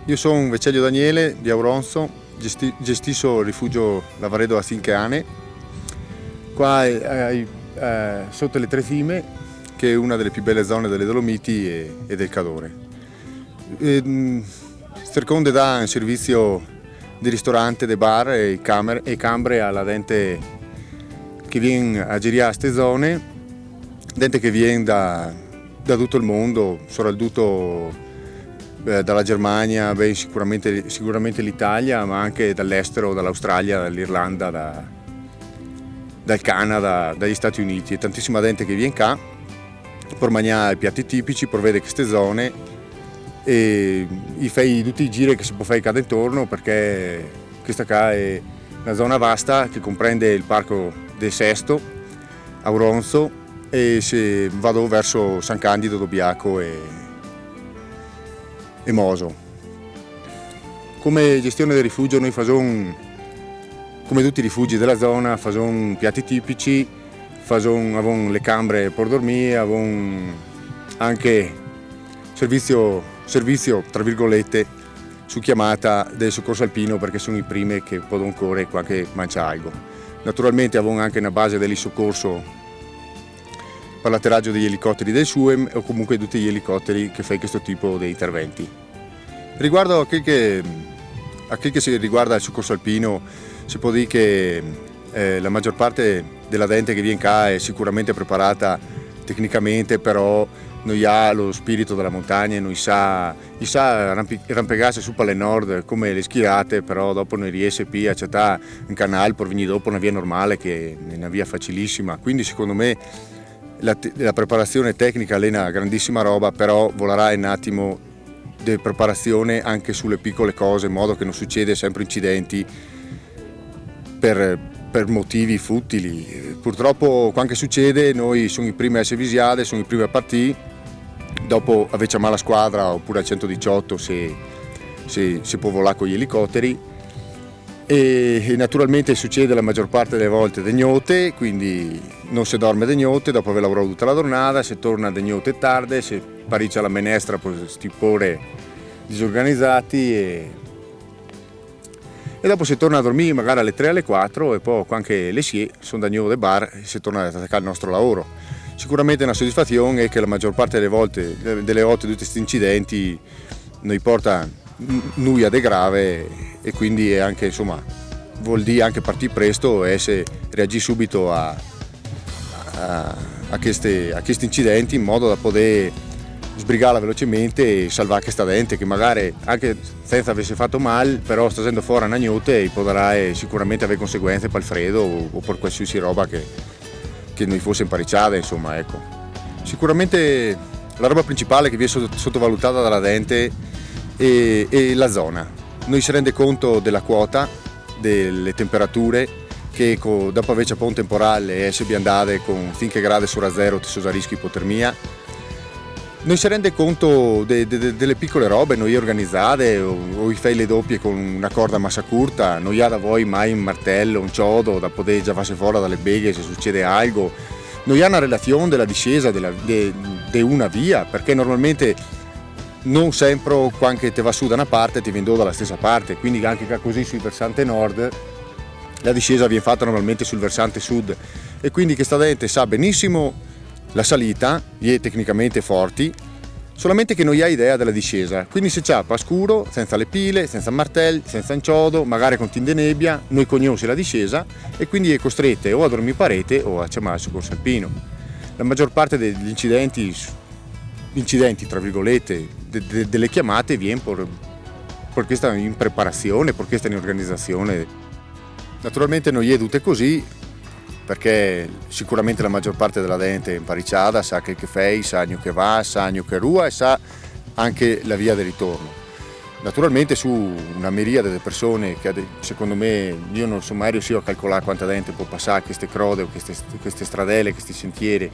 Io sono Vecellio Daniele di Auronzo, gestisco il rifugio Lavaredo a Sincheane, qua sotto le Tre Cime, che è una delle più belle zone delle Dolomiti e del Cadore. Cerconde da un servizio di ristorante, di bar e camere alla gente che viene a girare a queste zone, gente che viene da tutto il mondo, soprattutto dalla Germania, sicuramente l'Italia, ma anche dall'estero, dall'Australia, dall'Irlanda, dal Canada, dagli Stati Uniti. E tantissima gente che viene qua per mangiare i piatti tipici, per vedere queste zone e fai tutti i giri che si può fare qua intorno, perché questa qua è una zona vasta che comprende il parco del Sesto, Auronzo, e se vado verso San Candido, Dobbiaco e Moso. Come gestione del rifugio noi facciamo, come tutti i rifugi della zona, facciamo piatti tipici, avevamo le camere per dormire, avevamo anche servizio tra virgolette su chiamata del soccorso alpino, perché sono i primi che possono correre qualche mangiare. Naturalmente avevamo anche una base del soccorso per l'atterraggio degli elicotteri del SUEM o comunque tutti gli elicotteri che fanno questo tipo di interventi. Riguardo a quel che si riguarda il soccorso alpino, si può dire che la maggior parte della gente che viene qua è sicuramente preparata tecnicamente, però non ha lo spirito della montagna, non sa arrampicarsi su Palle Nord come le schiate, però dopo non riesce più a accettare un canale per venire dopo una via normale che è una via facilissima. Quindi secondo me la preparazione tecnica è una grandissima roba, però volerà un attimo di preparazione anche sulle piccole cose, in modo che non succeda sempre incidenti per motivi futili. Purtroppo quando succede noi siamo i primi a essere visiati, siamo i primi a partire, dopo invece a la squadra oppure al 118 se può volare con gli elicotteri. E naturalmente succede la maggior parte delle volte di notte, quindi non si dorme di notte, dopo aver lavorato tutta la giornata, si torna di notte tardi, si pareggia la menestra per stipore disorganizzati e dopo si torna a dormire magari alle 3 alle 4 e poi anche le 6 sono da nuovo del bar e si torna ad attaccare il nostro lavoro. Sicuramente una soddisfazione è che la maggior parte delle volte di tutti questi incidenti noi porta nulla di grave e quindi è anche, insomma, vuol dire anche partire presto e se reagire subito a questi incidenti, in modo da poter sbrigarla velocemente e salvare questa gente che magari anche senza avesse fatto male, però sta facendo fuori una notte e potrà sicuramente avere conseguenze per il freddo o per qualsiasi roba che noi fosse imparecciata, insomma, ecco. Sicuramente la roba principale che viene sottovalutata dalla gente è la zona. Noi si rende conto della quota, delle temperature, che dopo aver un temporale e se andate con 5 gradi sopra zero ti sono a rischio di ipotermia. Noi si rende conto delle piccole robe, noi organizzate o i fai le doppie con una corda massa curta, non ha da voi mai un martello, un ciodo da poter già farsi fuori dalle beghe se succede algo. Non ha una relazione della discesa di una via, perché normalmente non sempre quando te va su da una parte ti vendo dalla stessa parte, quindi anche così sul versante nord la discesa viene fatta normalmente sul versante sud e quindi questa dente sa benissimo la salita, è tecnicamente forti, solamente che non ha idea della discesa, quindi se ciappa scuro, senza le pile, senza martelli, senza inciuodo, magari con tinte nebbia, noi conosce la discesa e quindi è costrette o a dormire parete o a chiamare il soccorso alpino. La maggior parte degli incidenti tra virgolette, delle chiamate viene per questa impreparazione, per questa organizzazione. Naturalmente non è tutte così, perché sicuramente la maggior parte della gente è impariciata, sa che fai, sa che va, sa che rua e sa anche la via del ritorno. Naturalmente su una miriade di persone che secondo me, io non so mai riuscito a calcolare quanta gente può passare queste crode o queste stradelle, questi sentieri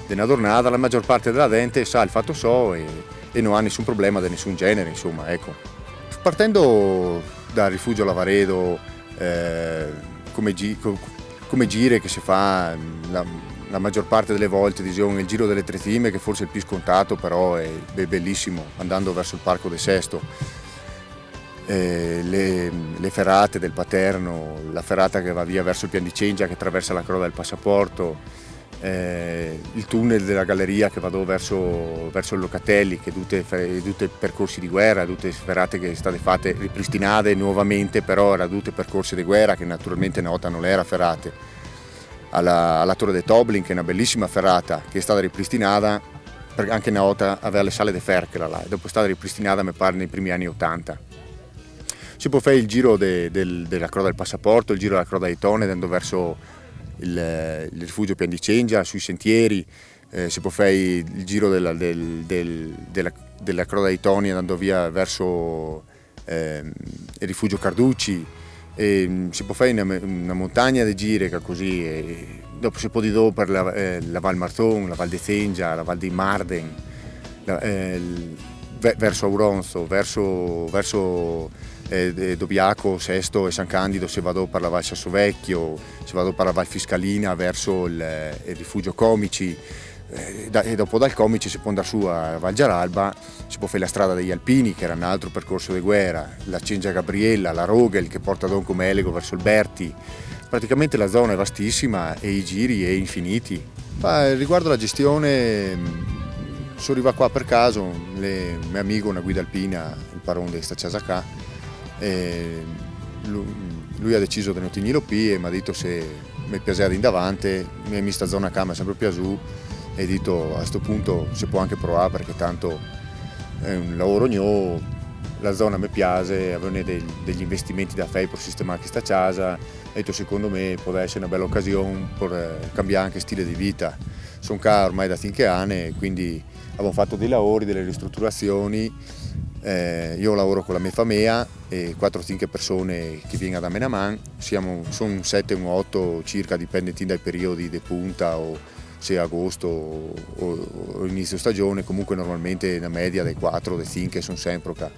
di una giornata, la maggior parte della gente sa il fatto so e non ha nessun problema di nessun genere, insomma, ecco. Partendo dal rifugio Lavaredo, come gire che si fa la maggior parte delle volte, diciamo, il giro delle Tre Cime, che forse è il più scontato, però è bellissimo, andando verso il Parco del Sesto. Le ferrate del Paterno, la ferrata che va via verso il Pian di Cengia, che attraversa la Croda del Passaporto, il tunnel della galleria che va verso il Locatelli, che tutte percorsi di guerra, tutte ferrate che sono state fatte ripristinate nuovamente, però erano tutte percorsi di guerra che naturalmente una volta non era ferrate. Alla Torre de Toblin, che è una bellissima ferrata che è stata ripristinata, perché anche una volta aveva le sale de Ferchera là, e dopo è stata ripristinata mi pare nei primi anni 80. Si può fare il giro della Croda del Passaporto, il giro della Croda di Tone, andando verso il rifugio Pian di Cengia, sui sentieri, si può fare il giro della Croda di Toni andando via verso il rifugio Carducci, e si può fare una montagna di giri che così, e dopo si può di dopo per la Val Marzon, la Val di Cengia, la Val di Marden, verso Auronzo, verso Dobiaco, Sesto e San Candido, se vado per la Val Sassovecchio, se vado per la Val Fiscalina verso il rifugio Comici, e dopo dal Comici si può andare su a Val Giaralba, si può fare la strada degli Alpini, che era un altro percorso di guerra, la Cengia Gabriella, la Rogel che porta Don Comelego verso il Berti. Praticamente la zona è vastissima e i giri è infiniti. Riguardo la gestione, sono arrivato qua per caso, mio amico, una guida alpina, il Paron di sta casa qua, e lui ha deciso di non tenerlo qui e mi ha detto se mi piaceva di davanti, mi ha messo questa zona qua, mi è sempre piaciuta e ho detto a questo punto si può anche provare, perché tanto è un lavoro nuovo, la zona mi piace, avevano degli investimenti da fare per sistemare questa casa, ho detto secondo me può essere una bella occasione per cambiare anche stile di vita. Sono qua ormai da 5 anni, quindi abbiamo fatto dei lavori, delle ristrutturazioni. Io lavoro con la mia famiglia e 4-5 persone che vengono da me a man, sono 7 o 8 circa, dipendenti dai periodi di punta o se agosto o inizio stagione, comunque normalmente una media dei 4 dei 5 sono sempre qua.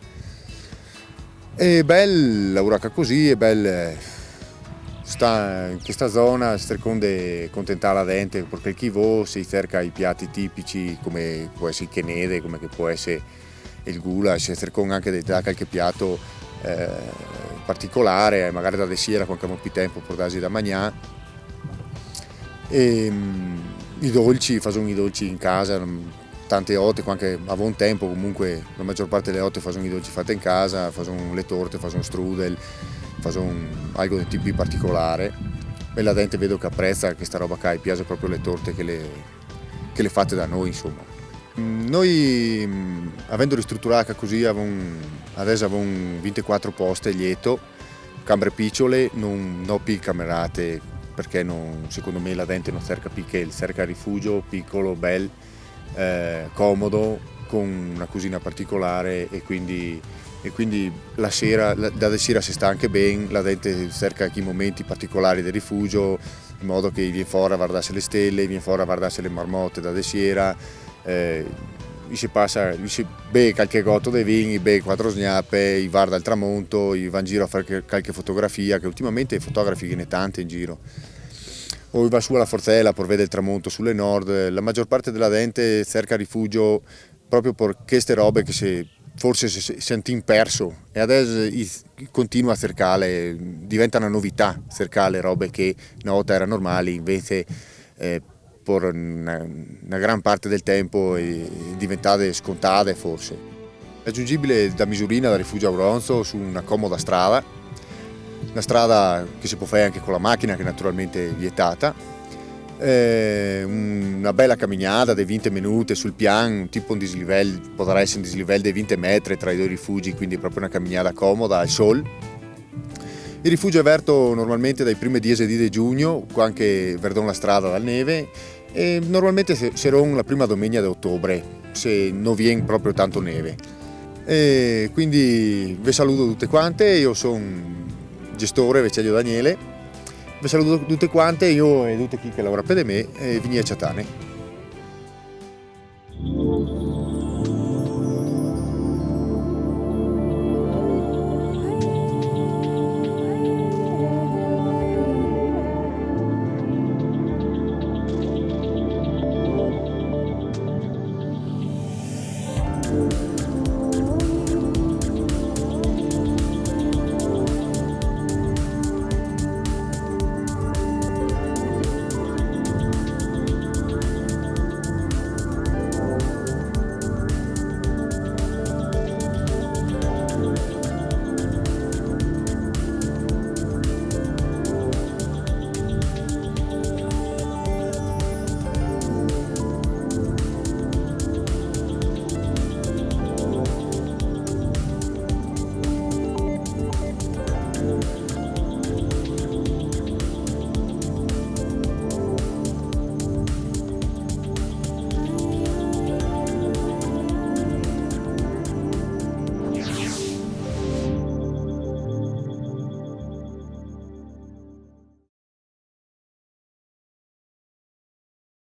È bello lavorare così, è bello sta in questa zona, cercare contentare la gente, perché chi va si cerca i piatti tipici come può essere il chenede, come che può essere il goulash, si cerca anche di dare qualche piatto particolare, magari da sera quando abbiamo più tempo per darsi da mangiare. E i dolci, facciamo i dolci in casa, tante volte, anche a buon tempo comunque la maggior parte delle volte facciamo i dolci fatti in casa, facciamo le torte, facciamo strudel, facciamo algo di tipo particolare e la gente vedo che apprezza questa roba qua, piace proprio le torte che le fate da noi, insomma. Noi, avendo ristrutturato così, adesso avevamo 24 poste lieto, camere piccole, non più camerate, perché secondo me la gente non cerca più che cerca rifugio piccolo, bel, comodo, con una cucina particolare e quindi la sera si sta anche bene, la gente cerca anche i momenti particolari del rifugio, in modo che viene fuori a guardarsi le stelle, viene fuori a guardarsi le marmotte da sera. Si beve qualche gotto dei vini, beve 4 snappe, i guarda il tramonto, va in giro a fare qualche fotografia, che ultimamente i fotografi ne tante in giro, o va su alla Forzella per vedere il tramonto sulle nord. La maggior parte della gente cerca rifugio proprio per queste robe che forse si sentì perso e adesso continua a cercare, diventa una novità cercare robe che una volta erano normali, invece per una gran parte del tempo è diventate scontate forse. Raggiungibile da Misurina, da Rifugio Auronzo, su una comoda strada, una strada che si può fare anche con la macchina, che naturalmente è vietata. Una bella camminata di 20 minuti sul piano, tipo un dislivello, potrà essere un dislivello di 20 metri tra i due rifugi, quindi proprio una camminata comoda al sole. Il rifugio è aperto normalmente dai primi 10 di giugno, qua anche verdon la strada dal neve, e normalmente sarà la prima domenica di ottobre, se non viene proprio tanto neve. E quindi vi saluto tutte quante, io sono gestore Vecellio Daniele. Vi saluto tutte quante, io e tutti chi che lavora per me e vini a Ciatane.